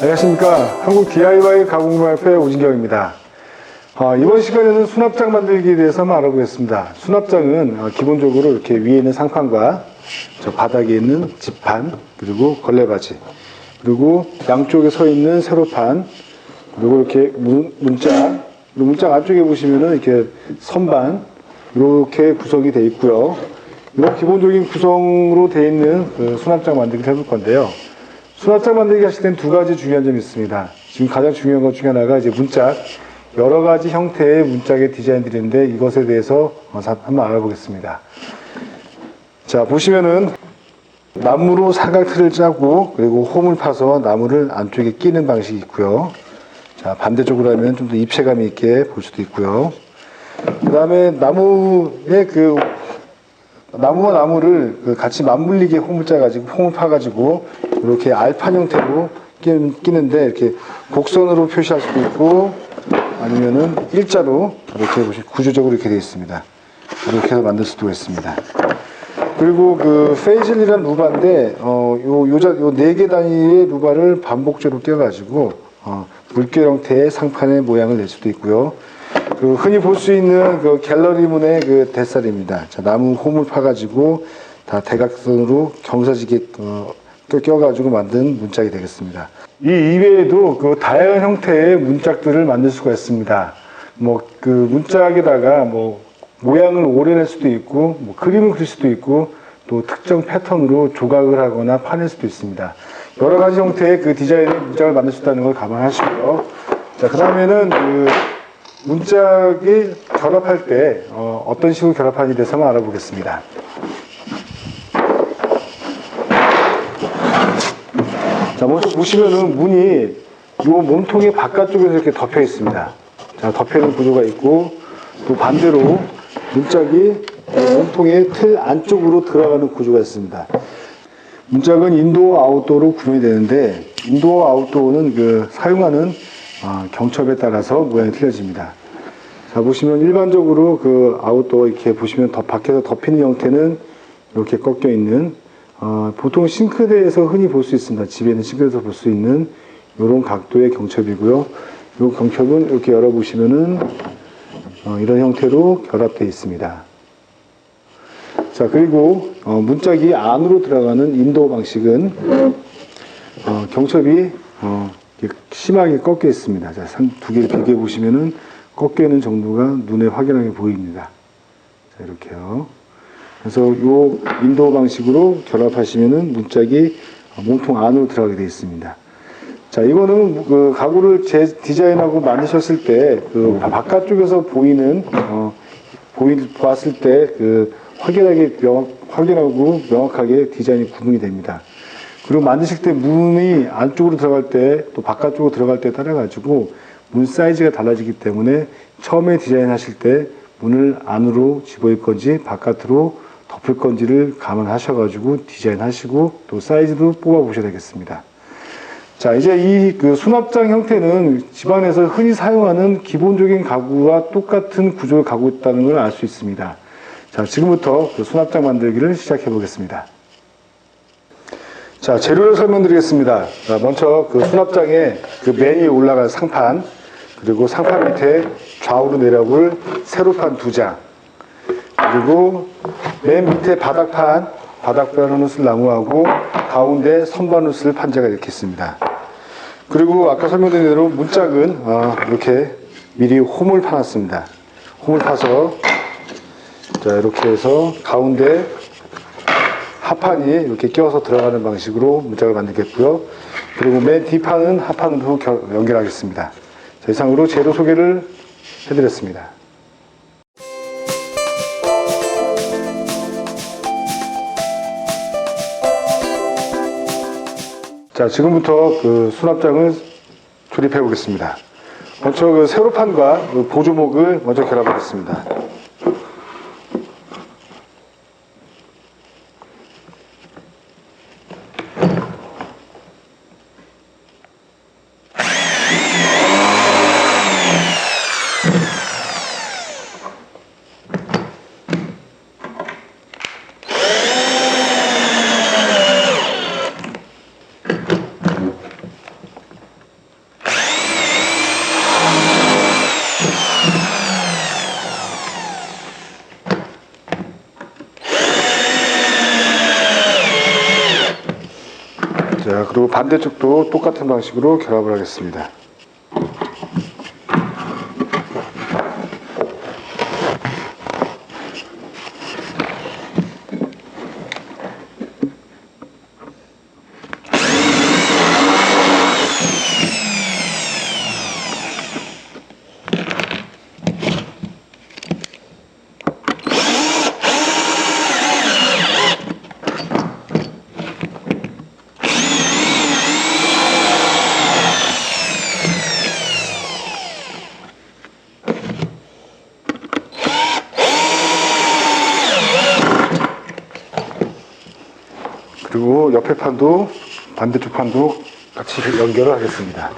안녕하십니까. 한국 DIY 가공발표의 오진경입니다. 이번 시간에는 수납장 만들기에 대해서 한번 알아보겠습니다. 수납장은 기본적으로 이렇게 위에 있는 상판과 저 바닥에 있는 지판, 그리고 걸레바지, 그리고 양쪽에 서 있는 세로판, 그리고 이렇게 문짝, 그리고 문짝 안쪽에 보시면은 이렇게 선반, 이렇게 구성이 되어 있고요. 이런 기본적인 구성으로 되어 있는 그 수납장 만들기를 해볼 건데요. 수납장 만들기 하실 땐 두 가지 중요한 점이 있습니다. 지금 가장 중요한 것 중에 하나가 이제 문짝, 여러 가지 형태의 문짝의 디자인들이 있는데 이것에 대해서 한번 알아보겠습니다. 자, 보시면은 나무로 사각틀을 짜고 그리고 홈을 파서 나무를 안쪽에 끼는 방식이 있고요. 자, 반대쪽으로 하면 좀 더 입체감 있게 볼 수도 있고요. 그 다음에 나무와 나무를 같이 맞물리게 홈을 짜가지고, 홈을 파가지고, 이렇게 알판 형태로 끼는데, 이렇게 곡선으로 표시할 수도 있고, 아니면은 일자로, 이렇게 구조적으로 이렇게 되어 있습니다. 이렇게 해서 만들 수도 있습니다. 그리고 페이즐이라는 루바인데, 요 4개 단위의 루바를 반복적으로 껴가지고, 물결 형태의 상판의 모양을 낼 수도 있고요. 흔히 볼 수 있는 갤러리문의 대살입니다. 자, 나무 홈을 파가지고 다 대각선으로 경사지게 껴가지고 만든 문짝이 되겠습니다. 이 이외에도 다양한 형태의 문짝들을 만들 수가 있습니다. 문짝에다가 모양을 오려낼 수도 있고, 그림을 그릴 수도 있고, 또 특정 패턴으로 조각을 하거나 파낼 수도 있습니다. 여러 가지 형태의 디자인의 문짝을 만들 수 있다는 걸 감안하시고요. 자, 그 다음에는 문짝이 결합할 때 어떤 식으로 결합하는지 대해서 한번 알아보겠습니다. 자, 먼저 보시면은 문이 이 몸통의 바깥쪽에서 이렇게 덮여 있습니다. 자, 덮여 있는 구조가 있고, 또 반대로 문짝이 몸통의 틀 안쪽으로 들어가는 구조가 있습니다. 문짝은 인도어 아웃도어로 구분이 되는데, 인도어 아웃도어는 사용하는 경첩에 따라서 모양이 틀려집니다. 자, 보시면 일반적으로 아웃도어 이렇게 보시면 밖에서 덮이는 형태는 이렇게 꺾여 있는, 보통 싱크대에서 흔히 볼 수 있습니다. 집에 있는 싱크대에서 볼 수 있는 이런 각도의 경첩이고요. 이 경첩은 이렇게 열어보시면은, 이런 형태로 결합되어 있습니다. 자, 그리고, 문짝이 안으로 들어가는 인도어 방식은, 경첩이, 심하게 꺾여 있습니다. 자, 두 개를 비교해 보시면은 꺾여 있는 정도가 눈에 확연하게 보입니다. 자, 이렇게요. 그래서 요 인도어 방식으로 결합하시면은 문짝이 몸통 안으로 들어가게 되어 있습니다. 자, 이거는 가구를 디자인하고 만드셨을 때 바깥쪽에서 보았을 때 확연하고 명확하게 디자인이 구분이 됩니다. 그리고 만드실 때 문이 안쪽으로 들어갈 때 또 바깥쪽으로 들어갈 때에 따라 가지고 문 사이즈가 달라지기 때문에 처음에 디자인하실 때 문을 안으로 집어일 건지 바깥으로 덮을 건지를 감안하셔가지고 디자인하시고 또 사이즈도 뽑아보셔야 되겠습니다. 자, 이제 이 수납장 형태는 집안에서 흔히 사용하는 기본적인 가구와 똑같은 구조를 가지고 있다는 걸 알 수 있습니다. 자, 지금부터 수납장 만들기를 시작해 보겠습니다. 자, 재료를 설명드리겠습니다. 자, 먼저 수납장에 맨 위에 올라갈 상판, 그리고 상판 밑에 좌우로 내려올 세로판 2장, 그리고 맨 밑에 바닥판을 쓸 나무하고 가운데 선반을 쓸 판자가 이렇게 있습니다. 그리고 아까 설명드린 대로 문짝은 이렇게 미리 홈을 파놨습니다. 홈을 파서 자, 이렇게 해서 가운데 하판이 이렇게 껴서 들어가는 방식으로 문짝을 만들겠고요. 그리고 맨 뒷판은 하판으로 연결하겠습니다. 자, 이상으로 재료 소개를 해드렸습니다. 자, 지금부터 수납장을 조립해 보겠습니다. 먼저 세로판과 보조목을 먼저 결합하겠습니다. 그리고 반대쪽도 똑같은 방식으로 결합을 하겠습니다. 그리고 옆에 판도 반대쪽 판도 같이 연결을 하겠습니다.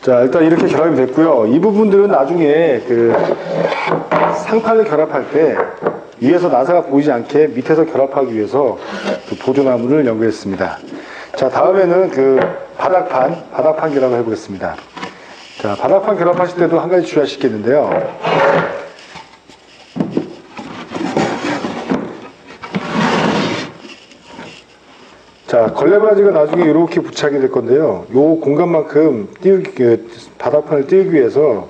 자, 일단 이렇게 결합이 됐고요. 이 부분들은 나중에 그 상판을 결합할 때 위에서 나사가 보이지 않게 밑에서 결합하기 위해서 그 보조나무를 연결했습니다. 자, 다음에는 그 바닥판 결합을 해보겠습니다. 자, 바닥판 결합하실 때도 한 가지 주의하실 게 있는데요. 자, 걸레바지가 나중에 이렇게 부착이 될 건데요. 요 공간만큼 바닥판을 띄우기 위해서 요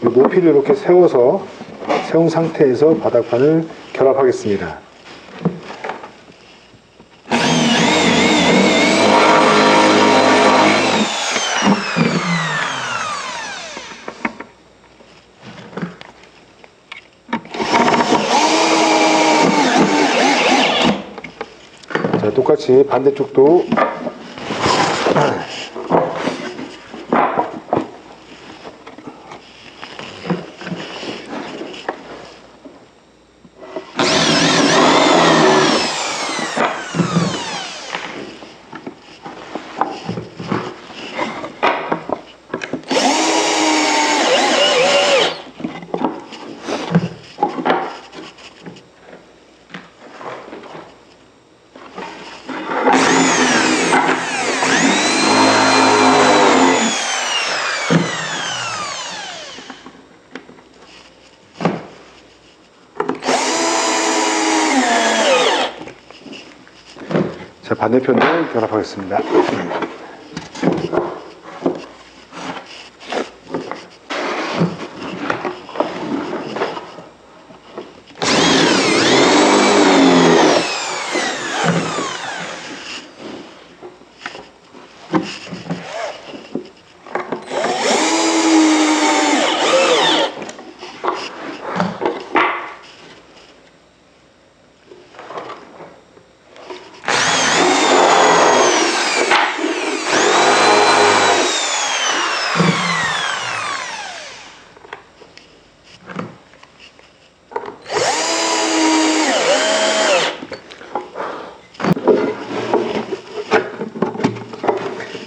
높이를 이렇게 세운 상태에서 바닥판을 결합하겠습니다. 자, 똑같이 반대쪽도 자, 반대편도 결합하겠습니다.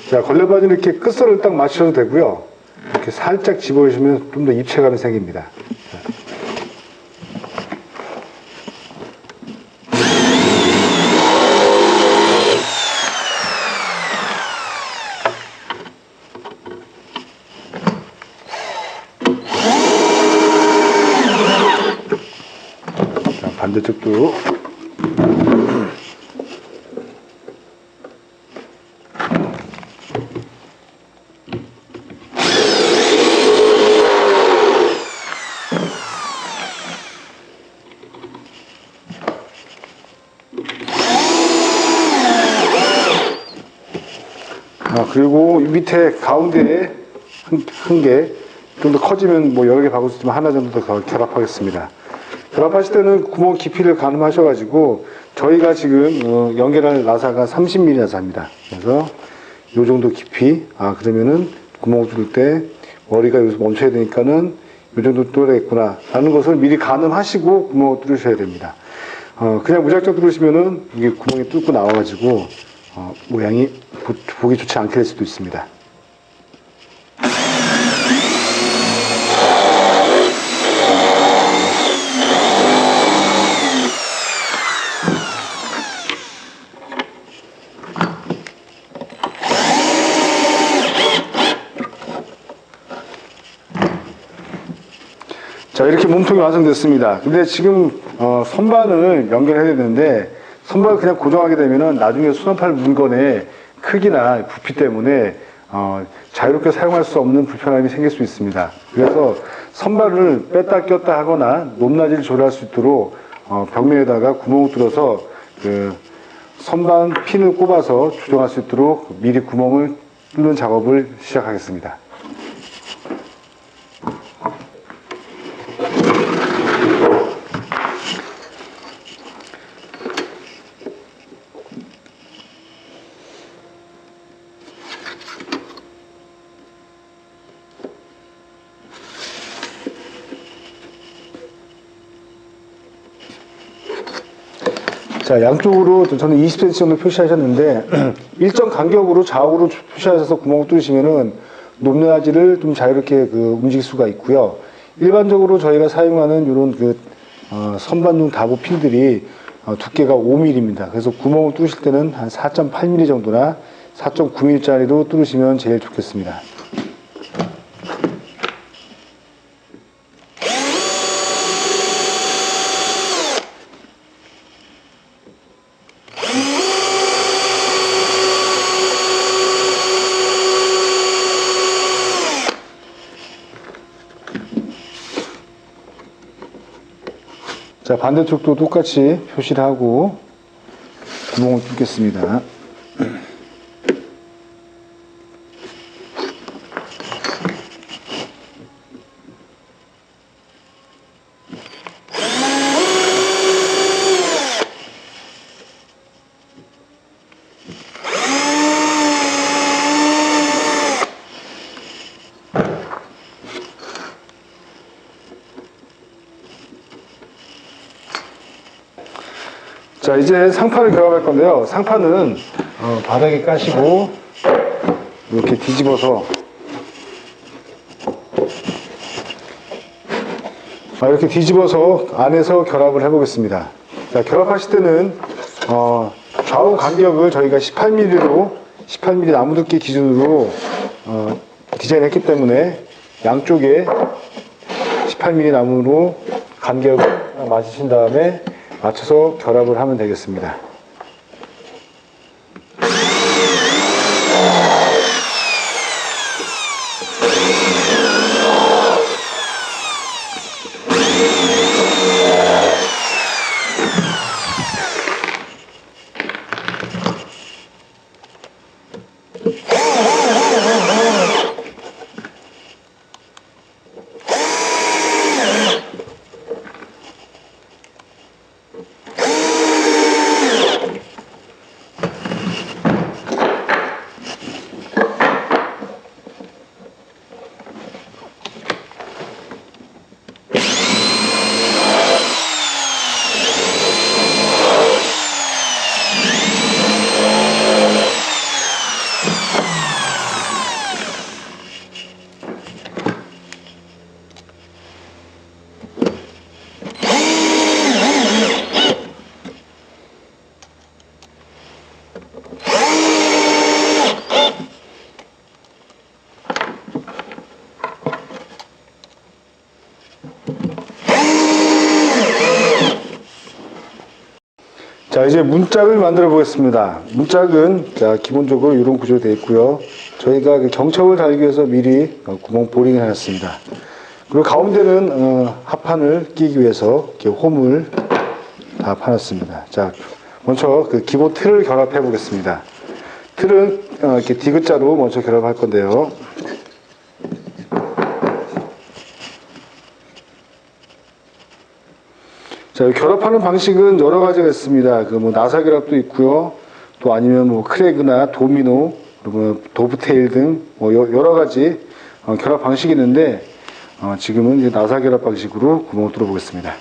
자, 걸레바지는 이렇게 끝선을 딱 맞춰도 되고요. 이렇게 살짝 집어주시면 좀 더 입체감이 생깁니다. 자, 반대쪽도 그리고 이 밑에 가운데에 한 개, 좀 더 커지면 뭐 여러 개 박을 수 있지만 하나 정도 더 결합하겠습니다. 결합하실 때는 구멍 깊이를 가늠하셔가지고 저희가 지금 연결할 나사가 30mm 나사입니다. 그래서 요 정도 깊이, 그러면은 구멍을 뚫을 때 머리가 여기서 멈춰야 되니까는 요 정도 뚫어야겠구나 라는 것을 미리 가늠하시고 구멍을 뚫으셔야 됩니다. 그냥 무작정 뚫으시면은 이게 구멍이 뚫고 나와가지고 모양이 보기 좋지 않게 될 수도 있습니다. 자, 이렇게 몸통이 완성됐습니다. 근데 지금 선반을 연결해야 되는데 선반을 그냥 고정하게 되면은 나중에 수납할 물건의 크기나 부피 때문에 자유롭게 사용할 수 없는 불편함이 생길 수 있습니다. 그래서 선반을 뺐다 꼈다 하거나 높낮이를 조절할 수 있도록 벽면에다가 구멍을 뚫어서 그 선반 핀을 꼽아서 조정할 수 있도록 미리 구멍을 뚫는 작업을 시작하겠습니다. 자, 양쪽으로 저는 20cm 정도 표시하셨는데 일정 간격으로 좌우로 표시하셔서 구멍을 뚫으시면은 높낮이를 좀 자유롭게 움직일 수가 있고요. 일반적으로 저희가 사용하는 이런 선반용 다보 핀들이 두께가 5mm입니다. 그래서 구멍을 뚫으실 때는 한 4.8mm 정도나 4.9mm짜리로 뚫으시면 제일 좋겠습니다. 자, 반대쪽도 똑같이 표시를 하고 구멍을 뚫겠습니다. 자, 이제 상판을 결합할 건데요. 상판은 바닥에 까시고 이렇게 뒤집어서 이렇게 뒤집어서 안에서 결합을 해 보겠습니다. 자, 결합하실 때는 좌우 간격을 저희가 18mm 나무 두께 기준으로 디자인했기 때문에 양쪽에 18mm 나무로 간격을 맞추신 다음에 맞춰서 결합을 하면 되겠습니다. 자, 이제 문짝을 만들어 보겠습니다. 문짝은 자, 기본적으로 이런 구조로 되어 있고요. 저희가 경첩을 달기 위해서 미리 구멍 보링을 해놨습니다. 그리고 가운데는 합판을 끼기 위해서 이렇게 홈을 다 파놨습니다. 자, 먼저 기본 틀을 결합해 보겠습니다. 틀은 이렇게 디귿자로 먼저 결합할 건데요. 자, 결합하는 방식은 여러 가지가 있습니다. 나사 결합도 있고요. 또 아니면 크레그나 도미노, 그리고 도브테일 등 여러 가지 결합 방식이 있는데 지금은 이제 나사 결합 방식으로 구멍을 뚫어 보겠습니다.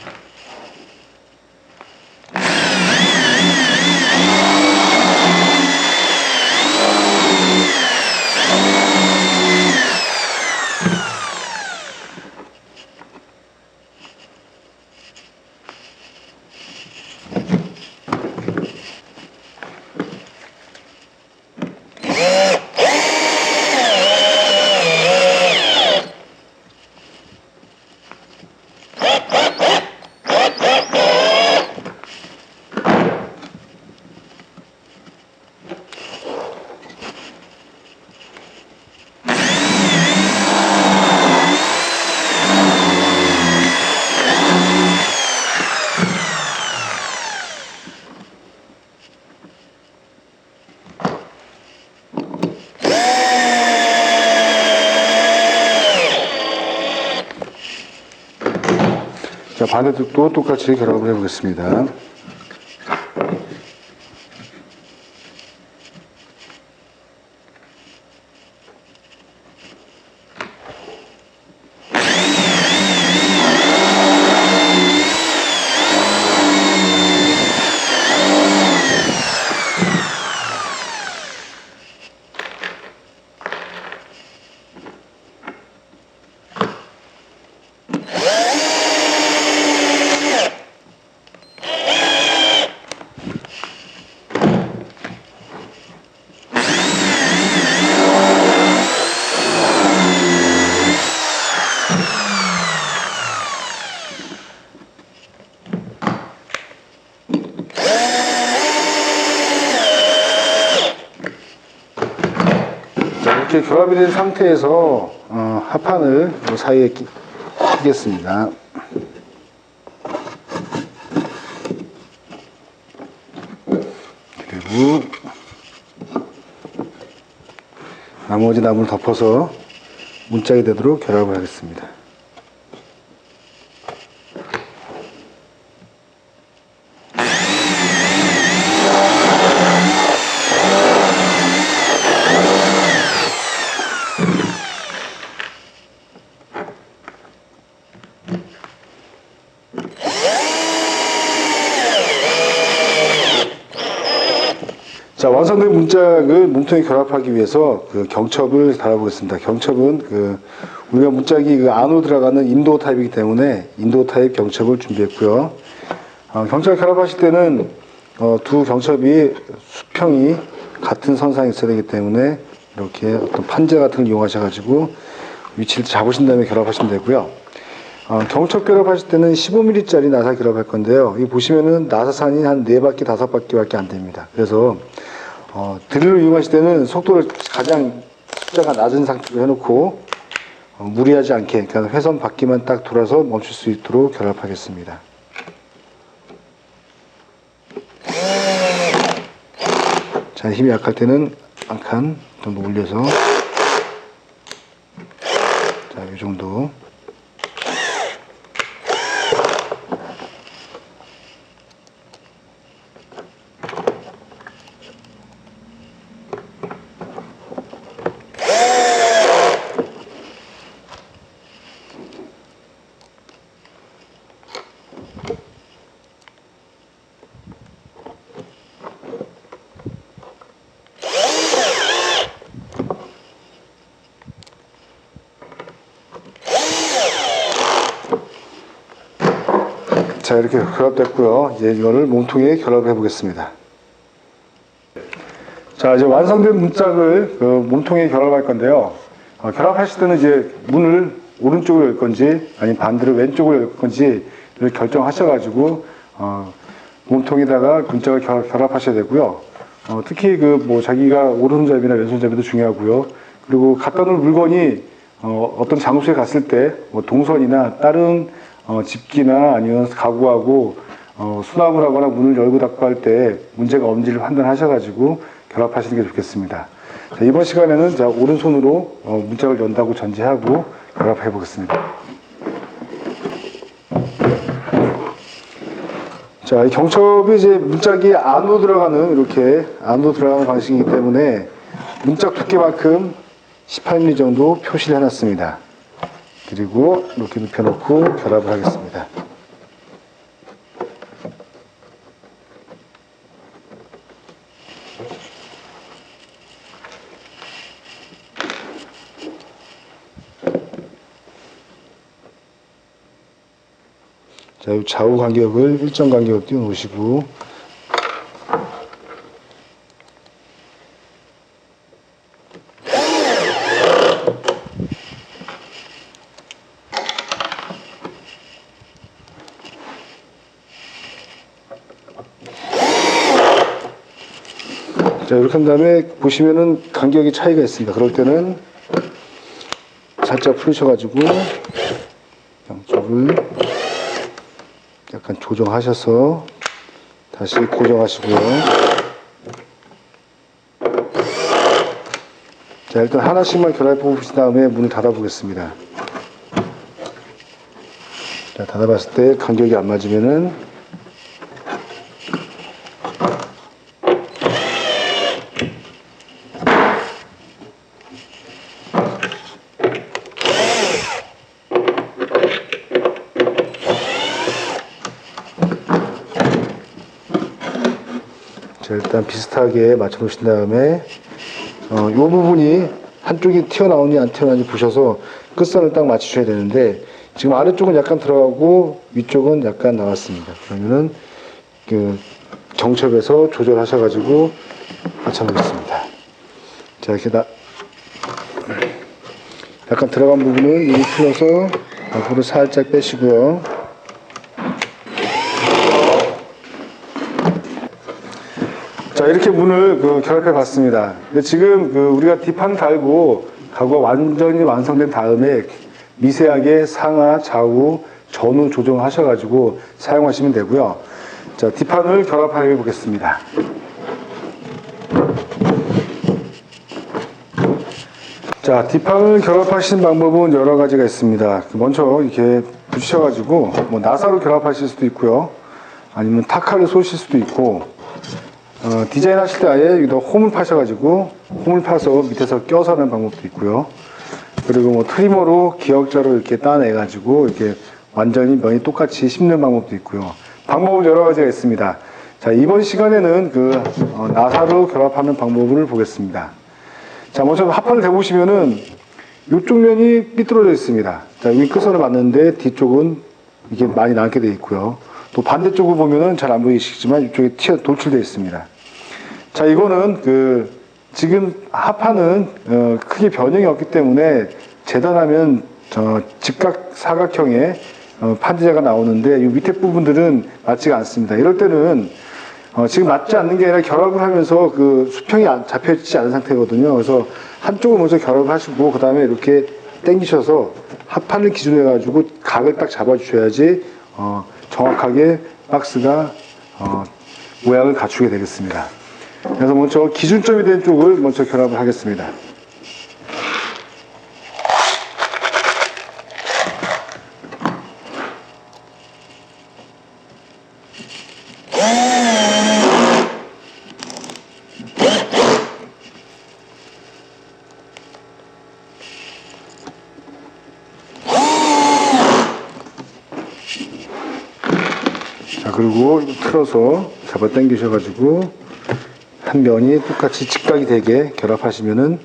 반대쪽도 똑같이 결합을 해 보겠습니다. 이렇게 결합이 된 상태에서 합판을 사이에 끼겠습니다. 그리고 나머지 나무를 덮어서 문짝이 되도록 결합을 하겠습니다. 자, 완성된 문짝을 몸통에 결합하기 위해서 그 경첩을 달아보겠습니다. 경첩은 우리가 문짝이 안으로 들어가는 인도 타입이기 때문에 인도 타입 경첩을 준비했고요. 경첩을 결합하실 때는 두 경첩이 수평이 같은 선상에 있어야 되기 때문에 이렇게 어떤 판재 같은 걸 이용하셔가지고 위치를 잡으신 다음에 결합하시면 되고요. 경첩 결합하실 때는 15mm짜리 나사 결합할 건데요. 이 보시면은 나사산이 한 4바퀴, 5바퀴밖에 안 됩니다. 그래서 드릴을 이용하실 때는 속도를 가장 숫자가 낮은 상태로 해놓고 무리하지 않게 그냥 회선 바퀴만 딱 돌아서 멈출 수 있도록 결합하겠습니다. 자, 힘이 약할 때는 한 칸 정도 올려서 자, 이 정도. 자, 이렇게 결합됐고요. 이제 이거를 몸통에 결합해 보겠습니다. 자, 이제 완성된 문짝을 몸통에 결합할 건데요. 결합하실 때는 이제 문을 오른쪽으로 열 건지 아니면 반대로 왼쪽으로 열 건지를 결정하셔가지고 몸통에다가 문짝을 결합하셔야 되고요. 특히 자기가 오른손잡이나 왼손잡이도 중요하고요. 그리고 갖다 놓을 물건이 어떤 장소에 갔을 때 동선이나 다른 집기나 아니면 가구하고 수납을 하거나 문을 열고 닫고 할 때 문제가 없는지를 판단하셔가지고 결합하시는 게 좋겠습니다. 자, 이번 시간에는 자, 오른손으로 문짝을 연다고 전제하고 결합해 보겠습니다. 자, 이 경첩이 이제 문짝이 안으로 들어가는 이렇게 안으로 들어가는 방식이기 때문에 문짝 두께만큼 18mm 정도 표시를 해놨습니다. 그리고 이렇게 눕혀놓고 결합을 하겠습니다. 자, 이 좌우 간격을 일정 간격으로 띄워 놓으시고 자, 이렇게 한 다음에 보시면은 간격이 차이가 있습니다. 그럴 때는 살짝 풀으셔가지고 양쪽을 약간 조정하셔서 다시 고정하시고요. 자, 일단 하나씩만 결합해 보신 다음에 문을 닫아 보겠습니다. 자, 자, 닫아봤을 때 간격이 안 맞으면은 자, 일단 비슷하게 맞춰 놓으신 다음에 이 부분이 한쪽이 튀어나오니 안 튀어나오니 보셔서 끝선을 딱 맞추셔야 되는데 지금 아래쪽은 약간 들어가고 위쪽은 약간 나왔습니다. 그러면은 그 정첩에서 조절하셔가지고 맞춰 놓겠습니다. 자, 이렇게 약간 들어간 부분은 이 풀어서 앞으로 살짝 빼시고요. 자, 이렇게 문을 결합해 봤습니다. 근데 지금 우리가 뒷판 달고 가구가 완전히 완성된 다음에 미세하게 상하, 좌우, 전후 조정하셔가지고 사용하시면 되고요. 자, 뒷판을 결합해 보겠습니다. 자, 뒷판을 결합하시는 방법은 여러 가지가 있습니다. 먼저 이렇게 붙이셔가지고 뭐 나사로 결합하실 수도 있고요. 아니면 타카를 쏘실 수도 있고, 디자인 하실 때 아예 여기다 홈을 파셔가지고 홈을 파서 밑에서 껴서 하는 방법도 있고요. 그리고 뭐 트리머로 기역자로 이렇게 따내가지고 이렇게 완전히 면이 똑같이 씹는 방법도 있고요. 방법은 여러 가지가 있습니다. 자, 이번 시간에는 나사로 결합하는 방법을 보겠습니다. 자, 먼저 합판을 대보시면은 이쪽 면이 삐뚤어져 있습니다. 자, 위 끝선을 맞는데 뒤쪽은 이렇게 많이 남게 되어 있고요. 또 반대쪽을 보면은 잘 안 보이시지만 이쪽에 돌출되어 있습니다. 자, 이거는 지금 합판은 크게 변형이 없기 때문에 재단하면 직각 사각형의 판지자가 나오는데 이 밑에 부분들은 맞지가 않습니다. 이럴 때는 지금 맞지 않는 게 아니라 결합을 하면서 수평이 잡혀있지 않은 상태거든요. 그래서 한쪽을 먼저 결합을 하시고 그 다음에 이렇게 당기셔서 합판을 기준으로 해가지고 각을 딱 잡아주셔야지 정확하게 박스가 모양을 갖추게 되겠습니다. 그래서 먼저 기준점이 된 쪽을 먼저 결합을 하겠습니다. 자, 그리고 틀어서 잡아 당기셔가지고 한 면이 똑같이 직각이 되게 결합하시면은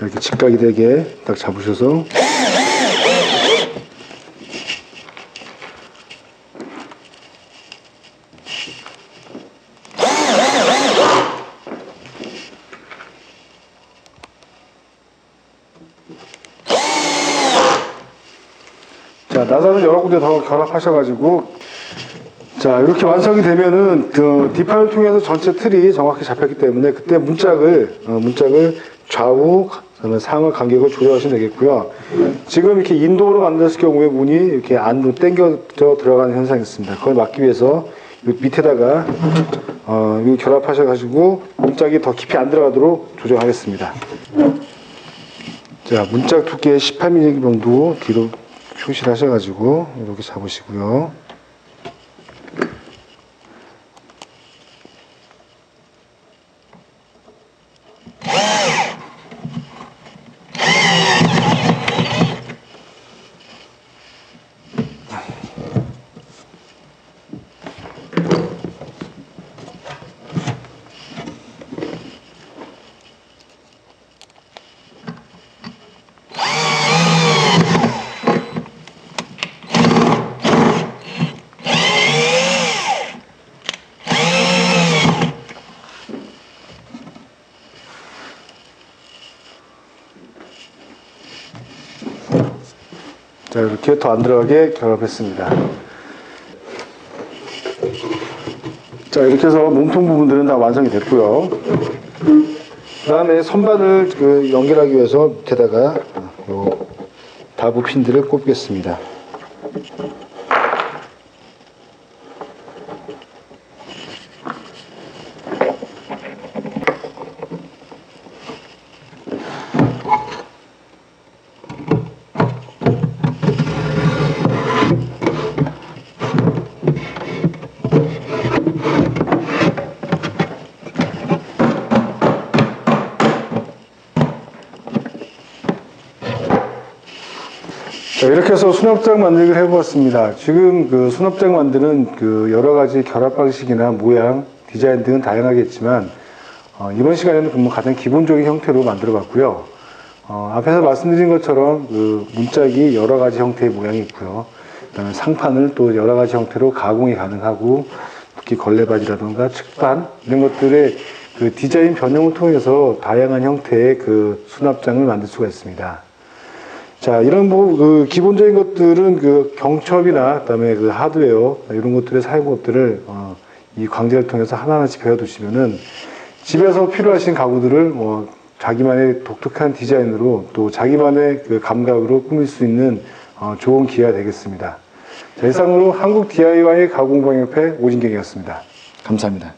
이렇게 직각이 되게 딱 잡으셔서 자, 나사는 여러 군데 더 결합하셔가지고 자, 이렇게 완성이 되면은 뒷판을 통해서 전체 틀이 정확히 잡혔기 때문에 그때 문짝을 좌우 상하 간격을 조절하시면 되겠고요. 지금 이렇게 인도로 만들었을 경우에 문이 이렇게 안으로 당겨져 들어가는 현상이 있습니다. 그걸 막기 위해서 밑에다가 이거 결합하셔가지고 문짝이 더 깊이 안 들어가도록 조정하겠습니다. 자, 문짝 두께 18mm 정도 뒤로 표시를 하셔가지고 이렇게 잡으시고요. 자, 이렇게 더 안 들어가게 결합했습니다. 자, 이렇게 해서 몸통 부분들은 다 완성이 됐고요. 그 다음에 선반을 연결하기 위해서 밑에다가 다부 핀들을 꼽겠습니다. 자, 이렇게 해서 수납장 만들기를 해보았습니다. 지금 그 수납장 만드는 그 여러 가지 결합 방식이나 모양, 디자인 등은 다양하겠지만, 이번 시간에는 뭐 가장 기본적인 형태로 만들어 봤고요. 앞에서 말씀드린 것처럼 그 문짝이 여러 가지 형태의 모양이 있고요. 그다음에 상판을 또 여러 가지 형태로 가공이 가능하고, 특히 걸레바지라든가 측판 이런 것들의 그 디자인 변형을 통해서 다양한 형태의 그 수납장을 만들 수가 있습니다. 자, 이런 뭐 그 기본적인 것들은 그 경첩이나 그다음에 그 하드웨어 이런 것들의 사용법들을 이 강좌를 통해서 하나하나씩 배워두시면은 집에서 필요하신 가구들을 뭐 자기만의 독특한 디자인으로 또 자기만의 그 감각으로 꾸밀 수 있는 좋은 기회가 되겠습니다. 자, 이상으로 한국 DIY 가공방협회 오진경이었습니다. 감사합니다.